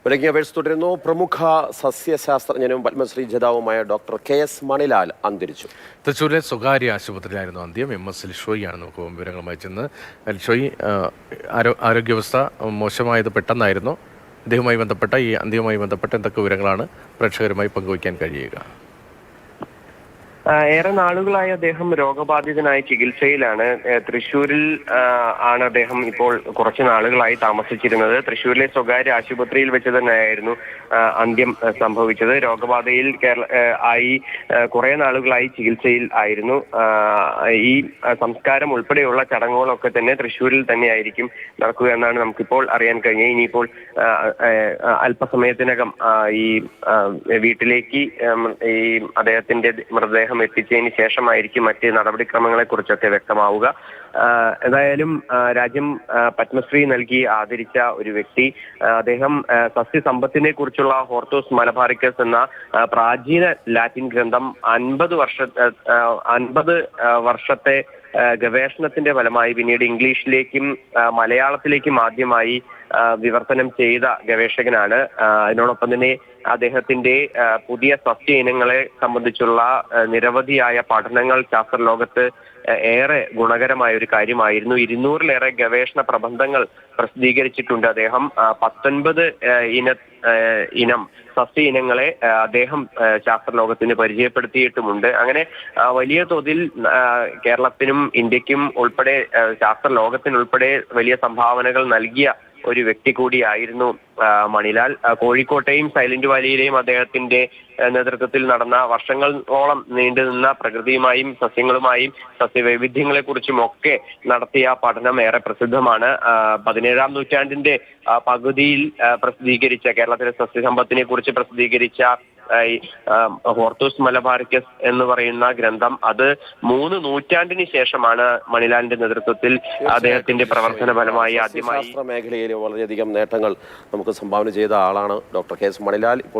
Breaking hours തുടരുന്നു. പ്രമുഖ സസ്യശാസ്ത്രജ്ഞനും Padmashri ജേതാവുമായ doctor KS Manilal അന്തരിച്ചു. തൃശ്ശൂരിലെ സ്വകാര്യ ആശുപത്രിയിലായിരുന്നു അന്ത്യം. MS ലിഷോയിയാണ് നമുക്ക് വിവരങ്ങളുമായി ചെന്ന്. ലിഷോയി, ആരോഗ്യാവസ്ഥ മോശമായത് പെട്ടെന്നായിരുന്നു. അദ്ദേഹവുമായി ബന്ധപ്പെട്ട ഈ അന്ത്യവുമായി ബന്ധപ്പെട്ട എന്തൊക്കെ വിവരങ്ങളാണ് പ്രേക്ഷകരുമായി പങ്കുവയ്ക്കാൻ കഴിയുക? ഏറെ നാളുകളായി അദ്ദേഹം രോഗബാധിതനായി ചികിത്സയിലാണ്. തൃശ്ശൂരിൽ ആണ് അദ്ദേഹം ഇപ്പോൾ കുറച്ച് നാളുകളായി താമസിച്ചിരുന്നത്. തൃശ്ശൂരിലെ സ്വകാര്യ ആശുപത്രിയിൽ വെച്ച് തന്നെയായിരുന്നു അന്ത്യം സംഭവിച്ചത്. രോഗബാധയിൽ ആയി കുറെ നാളുകളായി ചികിത്സയിൽ ആയിരുന്നു. ഈ സംസ്കാരം ഉൾപ്പെടെയുള്ള ചടങ്ങുകളൊക്കെ തന്നെ തൃശ്ശൂരിൽ തന്നെയായിരിക്കും നടക്കുക എന്നാണ് നമുക്കിപ്പോൾ അറിയാൻ കഴിഞ്ഞത്. ഇനിയിപ്പോൾ അല്പസമയത്തിനകം ഈ വീട്ടിലേക്ക് ഈ അദ്ദേഹത്തിന്റെ മൃതദേഹം എത്തിച്ചതിന് ശേഷമായിരിക്കും മറ്റ് നടപടിക്രമങ്ങളെ കുറിച്ചൊക്കെ വ്യക്തമാവുക. എന്തായാലും രാജ്യം പത്മശ്രീ നൽകി ആദരിച്ച ഒരു വ്യക്തി. അദ്ദേഹം സസ്യസമ്പത്തിനെ കുറിച്ചുള്ള ഹോർത്തൂസ് മലബാറിക്കസ് എന്ന പ്രാചീന ലാറ്റിൻ ഗ്രന്ഥം 50 വർഷത്തെ ഗവേഷണത്തിന്റെ ഫലമായി പിന്നീട് ഇംഗ്ലീഷിലേക്കും മലയാളത്തിലേക്കും ആദ്യമായി വിവർത്തനം ചെയ്ത ഗവേഷകനാണ്. അതിനോടൊപ്പം തന്നെ അദ്ദേഹത്തിന്റെ പുതിയ സസ്യ ഇനങ്ങളെ സംബന്ധിച്ചുള്ള നിരവധിയായ പഠനങ്ങൾ ശാസ്ത്രലോകത്ത് ഏറെ ഗുണകരമായ ഒരു കാര്യമായിരുന്നു. 200-ലേറെ ഗവേഷണ പ്രബന്ധങ്ങൾ പ്രസിദ്ധീകരിച്ചിട്ടുണ്ട് അദ്ദേഹം. 19 ഇനം സസ്യ ഇനങ്ങളെ അദ്ദേഹം ശാസ്ത്രലോകത്തിന് പരിചയപ്പെടുത്തിയിട്ടുമുണ്ട്. അങ്ങനെ വലിയ തോതിൽ കേരളത്തിനും ഇന്ത്യക്കും ഉൾപ്പെടെ ശാസ്ത്രലോകത്തിനുൾപ്പെടെ വലിയ സംഭാവനകൾ നൽകിയ ഒരു വ്യക്തി കൂടിയായിരുന്നു മണിലാൽ. കോഴിക്കോട്ടെയും സൈലന്റ് വാലിയിലെയും അദ്ദേഹത്തിന്റെ നേതൃത്വത്തിൽ നടന്ന വർഷങ്ങളോളം നീണ്ടുനിന്ന പ്രകൃതിയുമായും സസ്യങ്ങളുമായും സസ്യവൈവിധ്യങ്ങളെ കുറിച്ചും ഒക്കെ നടത്തിയ പഠനം ഏറെ പ്രസിദ്ധമാണ്. 17-ാം നൂറ്റാണ്ടിന്റെ പകുതിയിൽ പ്രസിദ്ധീകരിച്ച കേരളത്തിലെ സസ്യസമ്പത്തിനെ കുറിച്ച് പ്രസിദ്ധീകരിച്ച ഹോർത്തൂസ് മലബാറിക്കസ് എന്ന് പറയുന്ന ഗ്രന്ഥം അത് 3 നൂറ്റാണ്ടിന് ശേഷമാണ് മണിലാലിന്റെ നേതൃത്വത്തിൽ അദ്ദേഹത്തിന്റെ പ്രവർത്തന ഫലമായി ആദ്യമായി മേഖലയിൽ വളരെയധികം നേട്ടങ്ങൾ നമുക്ക് സംഭാവന ചെയ്ത ആളാണ് ഡോക്ടർ KS മണിലാൽ. ഇപ്പോൾ